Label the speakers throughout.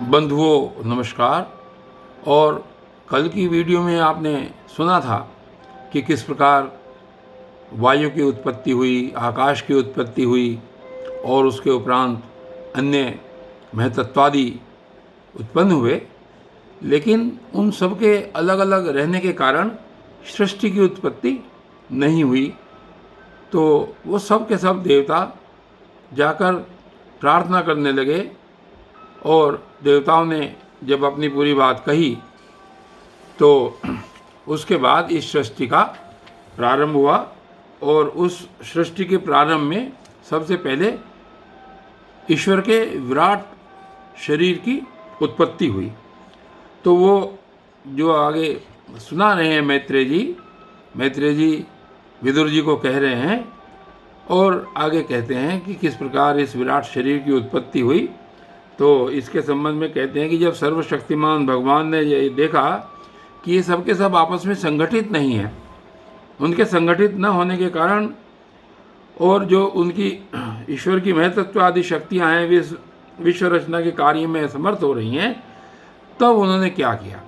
Speaker 1: बंधुओं नमस्कार। और कल की वीडियो में आपने सुना था कि किस प्रकार वायु की उत्पत्ति हुई, आकाश की उत्पत्ति हुई और उसके उपरांत अन्य महतत्वादि उत्पन्न हुए, लेकिन उन सब के अलग अलग रहने के कारण सृष्टि की उत्पत्ति नहीं हुई। तो वो सब के सब देवता जाकर प्रार्थना करने लगे और देवताओं ने जब अपनी पूरी बात कही तो उसके बाद इस सृष्टि का प्रारंभ हुआ। और उस सृष्टि के प्रारंभ में सबसे पहले ईश्वर के विराट शरीर की उत्पत्ति हुई। तो वो जो आगे सुना रहे हैं मैत्रेय जी विदुर जी को कह रहे हैं और आगे कहते हैं कि किस प्रकार इस विराट शरीर की उत्पत्ति हुई। तो इसके संबंध में कहते हैं कि जब सर्वशक्तिमान भगवान ने ये देखा कि ये सब के सब आपस में संगठित नहीं हैं, उनके संगठित न होने के कारण और जो उनकी ईश्वर की महतत्व आदि शक्तियाँ हैं विश्व रचना के कार्य में समर्थ हो रही हैं, तब उन्होंने क्या किया?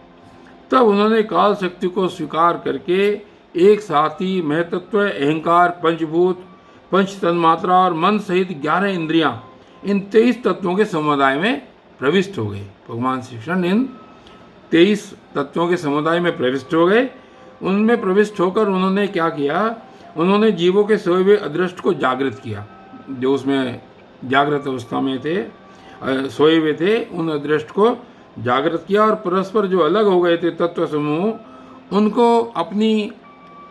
Speaker 1: तब उन्होंने काल शक्ति को स्वीकार करके एक साथ ही महतत्व, अहंकार, पंचभूत, पंच तन्मात्रा और मन सहित 11 इंद्रियां, इन 23 तत्वों के समुदाय में प्रविष्ट हो गए। भगवान श्री कृष्ण इन 23 तत्वों के समुदाय में प्रविष्ट हो गए। उनमें प्रविष्ट होकर उन्होंने क्या किया? उन्होंने जीवों के सोए हुए अदृष्ट को जागृत किया। जो उसमें जागृत अवस्था में थे, सोए हुए थे, उन अदृष्ट को जागृत किया और परस्पर जो अलग हो गए थे तत्व समूह, उनको अपनी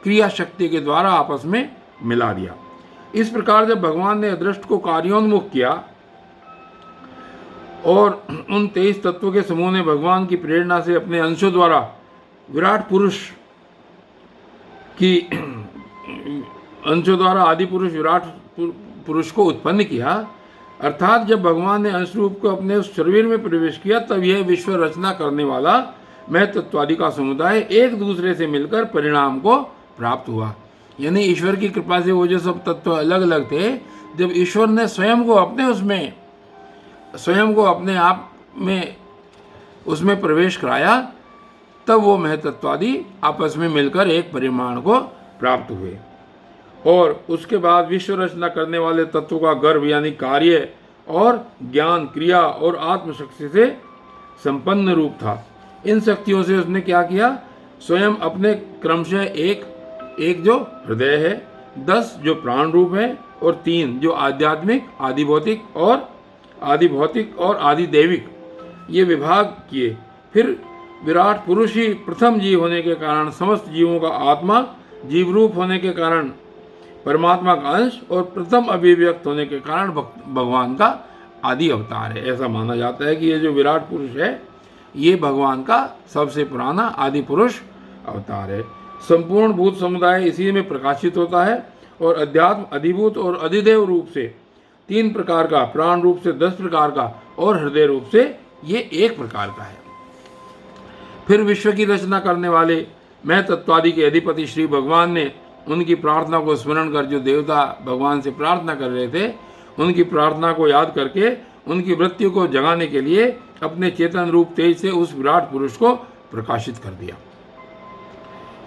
Speaker 1: क्रिया शक्ति के द्वारा आपस में मिला दिया। इस प्रकार जब भगवान ने अदृष्ट को कार्योन्मुख किया और उन 23 तत्वों के समूह ने भगवान की प्रेरणा से अपने अंशों द्वारा विराट पुरुष की अंशों द्वारा आदि पुरुष विराट पुरुष को उत्पन्न किया, अर्थात जब भगवान ने अंश रूप को अपने उस शरीर में प्रवेश किया, तब यह विश्व रचना करने वाला महतत्वादि का समुदाय एक दूसरे से मिलकर परिणाम को प्राप्त हुआ। यानी ईश्वर की कृपा से वो जो सब तत्व अलग अलग थे, जब ईश्वर ने स्वयं को अपने आप में उसमें प्रवेश कराया, तब वो महतत्वादि आपस में मिलकर एक परिमाण को प्राप्त हुए। और उसके बाद विश्व रचना करने वाले तत्वों का गर्भ यानी कार्य और ज्ञान, क्रिया और आत्मशक्ति से संपन्न रूप था। इन शक्तियों से उसने क्या किया? स्वयं अपने क्रमशः एक जो हृदय है, 10 जो प्राण रूप है और 3 जो आध्यात्मिक, आदि भौतिक और आदि दैविक, ये विभाग किए। फिर विराट पुरुष ही प्रथम जीव होने के कारण समस्त जीवों का आत्मा, जीव रूप होने के कारण परमात्मा का अंश और प्रथम अभिव्यक्त होने के कारण भगवान का आदि अवतार है। ऐसा माना जाता है कि ये जो विराट पुरुष है, ये भगवान का सबसे पुराना आदि पुरुष अवतार है। संपूर्ण भूत समुदाय इसी में प्रकाशित होता है और अध्यात्म, अधिभूत और अधिदेव रूप से 3 प्रकार का, प्राण रूप से 10 प्रकार का और हृदय रूप से ये 1 प्रकार का है। फिर विश्व की रचना करने वाले मैं तत्वादि के अधिपति श्री भगवान ने उनकी प्रार्थना को स्मरण कर, जो देवता भगवान से प्रार्थना कर रहे थे, उनकी प्रार्थना को याद करके उनकी वृत्ति को जगाने के लिए अपने चेतन रूप तेज से उस विराट पुरुष को प्रकाशित कर दिया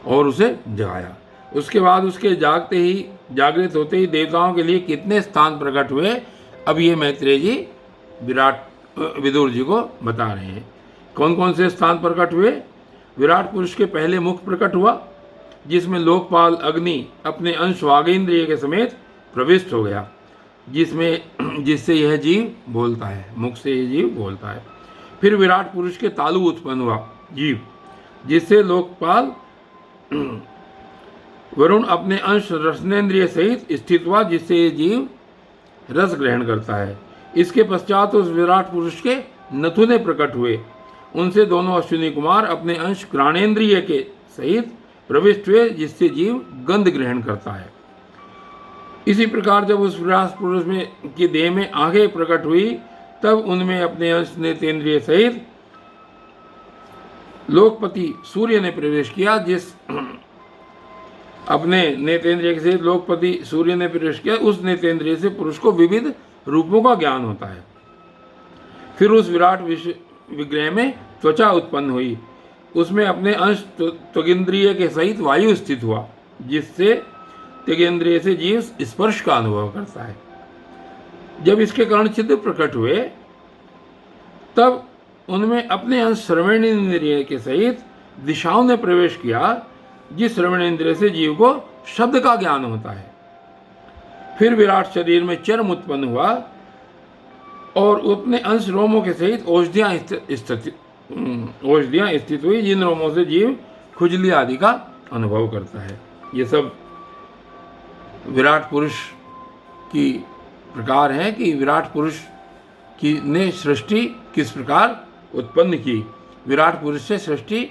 Speaker 1: और उसे जगाया। उसके बाद उसके जागृत होते ही देवताओं के लिए कितने स्थान प्रकट हुए, अब ये मैत्रेय जी विदुर जी को बता रहे हैं। कौन कौन से स्थान प्रकट हुए? विराट पुरुष के पहले मुख प्रकट हुआ, जिसमें अग्नि अपने अंश वागेंद्रिय के समेत प्रविष्ट हो गया, जिससे यह जीव बोलता है, मुख से यह जीव बोलता है। फिर विराट पुरुष के तालु उत्पन्न हुआ जीव, जिससे लोकपाल वरुण अपने अंश रसनेन्द्रिय सहित स्थित हुआ, जिससे ये जीव रस ग्रहण करता है। इसके पश्चात उस विराट पुरुष के नथुने प्रकट हुए, उनसे दोनों अश्विनी कुमार अपने अंश घ्राणेन्द्रिय के सहित प्रविष्ट हुए, जिससे जीव गंध ग्रहण करता है। इसी प्रकार जब उस विराट पुरुष में की देह में आंखें प्रकट हुई, तब उनमें अपने अंश नेतेंद्रिय सहित लोकपति सूर्य ने प्रवेश किया, उस नेतेंद्रिय से पुरुष को विविध रूपों का ज्ञान होता है। फिर उस विग्रह में त्वचा उत्पन्न हुई। उसमें अपने अंश त्वगिंद्रिय के सहित वायु स्थित हुआ, जिससे त्वगिंद्रिय से जीव स्पर्श का अनुभव करता है। जब इसके कर्ण छिद्र प्रकट हुए तब उनमें अपने अंश श्रवण इंद्रिय के सहित दिशाओं ने प्रवेश किया, जिस श्रवण इंद्रिय से जीव को शब्द का ज्ञान होता है। फिर विराट शरीर में चर्म उत्पन्न हुआ और अपने अंश रोमों के सहित औषधियाँ स्थित हुई, जिन रोमों से जीव खुजली आदि का अनुभव करता है। ये सब विराट पुरुष की प्रकार है कि विराट पुरुष की ने सृष्टि किस प्रकार उत्पन्न की, विराट पुरुष से सृष्टि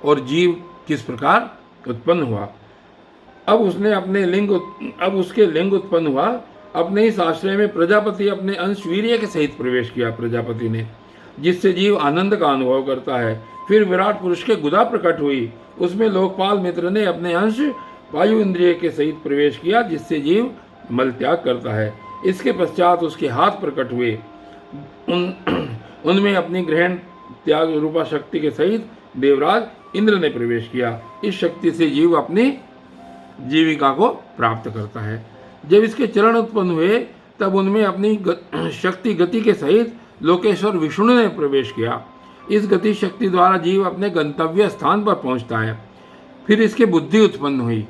Speaker 1: और जीव किस प्रकार उत्पन्न हुआ। अब उसके लिंग उत्पन्न हुआ। अपने इस आश्रय में प्रजापति अपने अंश वीर्य के सहित प्रवेश किया प्रजापति ने, जिससे जीव आनंद का अनुभव करता है। फिर विराट पुरुष के गुदा प्रकट हुई, उसमें लोकपाल मित्र ने अपने अंश वायु इंद्रिय के सहित प्रवेश किया, जिससे जीव मल त्याग करता है। इसके पश्चात उसके हाथ प्रकट हुए, उनमें अपनी ग्रहण त्याग रूपा शक्ति के सहित देवराज इंद्र ने प्रवेश किया। इस शक्ति से जीव अपनी जीविका को प्राप्त करता है। जब इसके चरण उत्पन्न हुए तब उनमें अपनी शक्ति गति के सहित लोकेश्वर विष्णु ने प्रवेश किया। इस गति शक्ति द्वारा जीव अपने गंतव्य स्थान पर पहुंचता है। फिर इसके बुद्धि उत्पन्न हुई।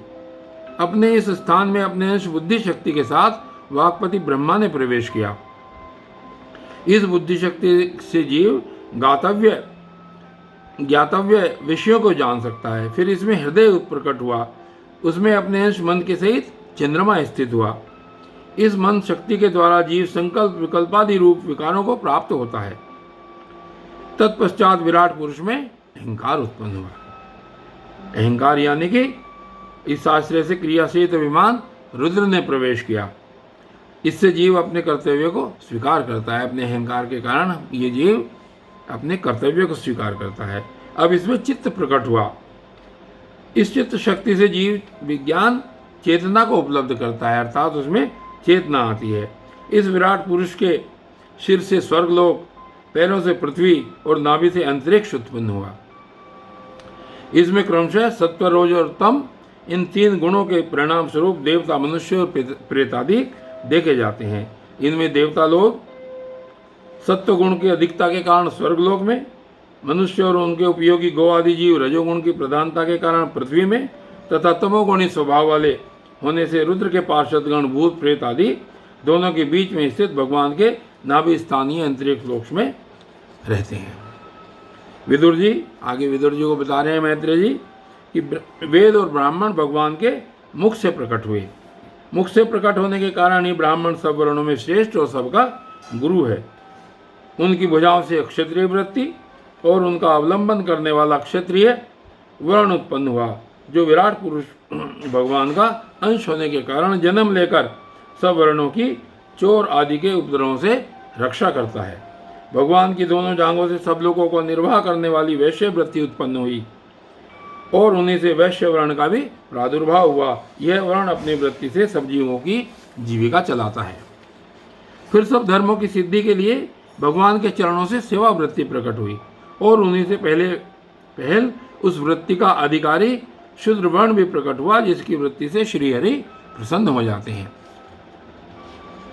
Speaker 1: अपने इस स्थान में अपने अंश बुद्धि शक्ति के साथ वाक्पति ब्रह्मा ने प्रवेश किया। इस बुद्धि शक्ति से जीव ज्ञातव्य विषयों को जान सकता है। फिर इसमें हृदय प्रकट हुआ, उसमें अपने अंश मन के सहित चंद्रमा स्थित हुआ। इस मन शक्ति के द्वारा जीव संकल्प विकल्पादि रूप विकारों को प्राप्त होता है। तत्पश्चात विराट पुरुष में अहंकार उत्पन्न हुआ। अहंकार यानी कि इस आश्रय से क्रियाशील विमान रुद्र ने प्रवेश किया। इससे जीव अपने कर्तव्य को स्वीकार करता है। अपने अहंकार के कारण ये जीव अपने कर्तव्य को स्वीकार करता है। अब इसमें चित्त प्रकट हुआ। इस चित्त शक्ति से जीव विज्ञान चेतना को उपलब्ध करता है, अर्थात उसमें चेतना आती है। इस विराट पुरुष के सिर से स्वर्गलोक, पैरों से पृथ्वी और नाभि से अंतरिक्ष उत्पन्न हुआ। इसमें क्रमशः सत्व, रज और तम इन तीन गुणों के परिणाम स्वरूप देवता, मनुष्य और प्रेत आदि देखे जाते हैं। इनमें देवता लोग सत्व गुण की अधिकता के कारण स्वर्गलोक में, मनुष्य और उनके उपयोगी गौ आदि जीव रजोगुण की प्रधानता के कारण पृथ्वी में, तथा तमोगुणी स्वभाव वाले होने से रुद्र के पार्षदगण, भूत प्रेत आदि दोनों के बीच में स्थित भगवान के नाभि स्थानीय अंतरिक्ष लोक में रहते हैं। विदुर जी आगे विदुर जी को बता रहे हैं मैत्रेय जी कि वेद और ब्राह्मण भगवान के मुख से प्रकट हुए। मुख से प्रकट होने के कारण ही ब्राह्मण सब वर्णों में श्रेष्ठ और सबका गुरु है। उनकी भुजाओं से क्षत्रिय वृत्ति और उनका अवलंबन करने वाला क्षत्रिय वर्ण उत्पन्न हुआ, जो विराट पुरुष भगवान का अंश होने के कारण जन्म लेकर सब वर्णों की चोर आदि के उपद्रवों से रक्षा करता है। भगवान की दोनों जांघों से सब लोगों को निर्वाह करने वाली वैश्य वृत्ति उत्पन्न हुई और उन्हीं से वैश्य वर्ण का भी प्रादुर्भाव हुआ। यह वर्ण अपनी वृत्ति से सब जीवों की जीविका चलाता है। फिर सब धर्मों की सिद्धि के लिए भगवान के चरणों से सेवा वृत्ति प्रकट हुई और उन्हीं से पहल उस वृत्ति का अधिकारी शूद्र वर्ण भी प्रकट हुआ, जिसकी वृत्ति से श्रीहरि प्रसन्न हो जाते हैं।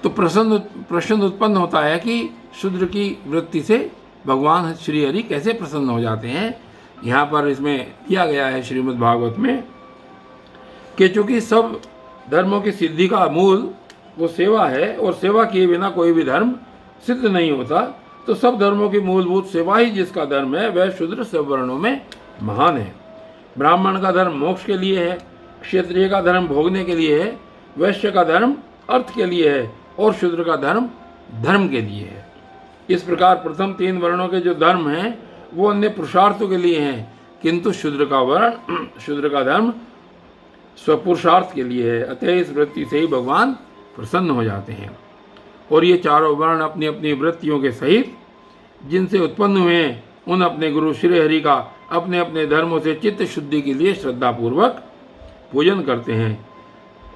Speaker 1: तो प्रश्न उत्पन्न होता है कि शूद्र की वृत्ति से भगवान श्रीहरि कैसे प्रसन्न हो जाते हैं। यहाँ पर इसमें किया गया है श्रीमद् भागवत में कि चूँकि सब धर्मों की सिद्धि का मूल वो सेवा है और सेवा किए बिना कोई भी धर्म सिद्ध नहीं होता, तो सब धर्मों की मूलभूत सेवा ही जिसका धर्म है वह शूद्र सब वर्णों में महान है। ब्राह्मण का धर्म मोक्ष के लिए है, क्षत्रिय का धर्म भोगने के लिए है, वैश्य का धर्म अर्थ के लिए है और शूद्र का धर्म धर्म के लिए है। इस प्रकार प्रथम तीन वर्णों के जो धर्म हैं वो अन्य पुरुषार्थों के लिए हैं, किंतु शूद्र का धर्म स्वपुरुषार्थ के लिए है। अतः इस वृत्ति से ही भगवान प्रसन्न हो जाते हैं। और ये चारों वर्ण अपनी अपनी वृत्तियों के सहित जिनसे उत्पन्न हुए हैं उन अपने गुरु श्री हरि का अपने अपने धर्मों से चित्त शुद्धि के लिए श्रद्धापूर्वक पूजन करते हैं।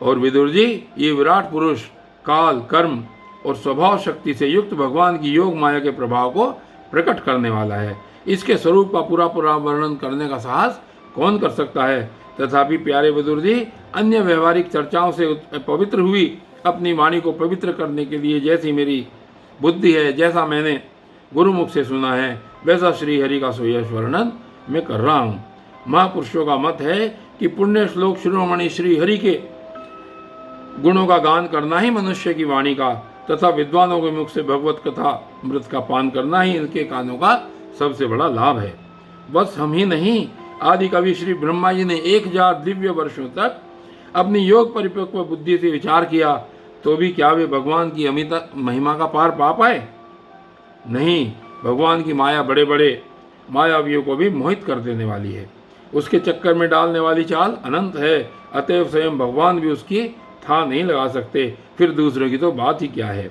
Speaker 1: और विदुर जी ये विराट पुरुष काल, कर्म और स्वभाव शक्ति से युक्त भगवान की योग माया के प्रभाव को प्रकट करने वाला है। इसके स्वरूप का पूरा पूरा वर्णन करने का साहस कौन कर सकता है। तथापि प्यारे बहादुर जी, अन्य व्यवहारिक चर्चाओं से पवित्र हुई अपनी वाणी को पवित्र करने के लिए जैसी मेरी बुद्धि है, जैसा मैंने गुरुमुख से सुना है, वैसा श्री हरि का सुयश वर्णन मैं कर रहा हूँ। महापुरुषों का मत है कि पुण्य श्लोक शिरोमणि श्री हरि के गुणों का गान करना ही मनुष्य की वाणी का तथा विद्वानों के मुख से भगवत कथा अमृत का पान करना ही इनके कानों का सबसे बड़ा लाभ है। बस हम ही नहीं, आदि कवि श्री ब्रह्मा जी ने 1000 दिव्य वर्षों तक अपनी योग परिपक्व बुद्धि से विचार किया, तो भी क्या वे भगवान की अमित महिमा का पार पा पाए? नहीं। भगवान की माया बड़े बड़े मायावियों को भी मोहित कर देने वाली है। उसके चक्कर में डालने वाली चाल अनंत है। अतएव स्वयं भगवान भी उसकी था नहीं लगा सकते, फिर दूसरों की तो बात ही क्या है।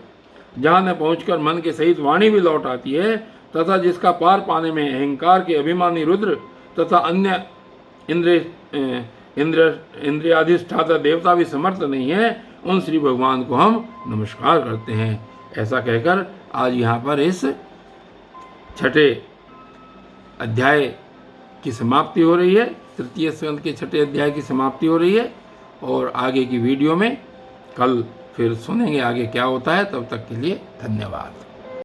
Speaker 1: जहाँ न पहुँचकर मन के सहित वाणी भी लौट आती है तथा जिसका पार पाने में अहंकार के अभिमानी रुद्र तथा अन्य इंद्रियाधिष्ठाता देवता भी समर्थ नहीं है, उन श्री भगवान को हम नमस्कार करते हैं। ऐसा कहकर आज यहाँ पर इस छठे अध्याय की समाप्ति हो रही है। तृतीय स्कंद के छठे अध्याय की समाप्ति हो रही है और आगे की वीडियो में कल फिर सुनेंगे आगे क्या होता है। तब तक के लिए धन्यवाद।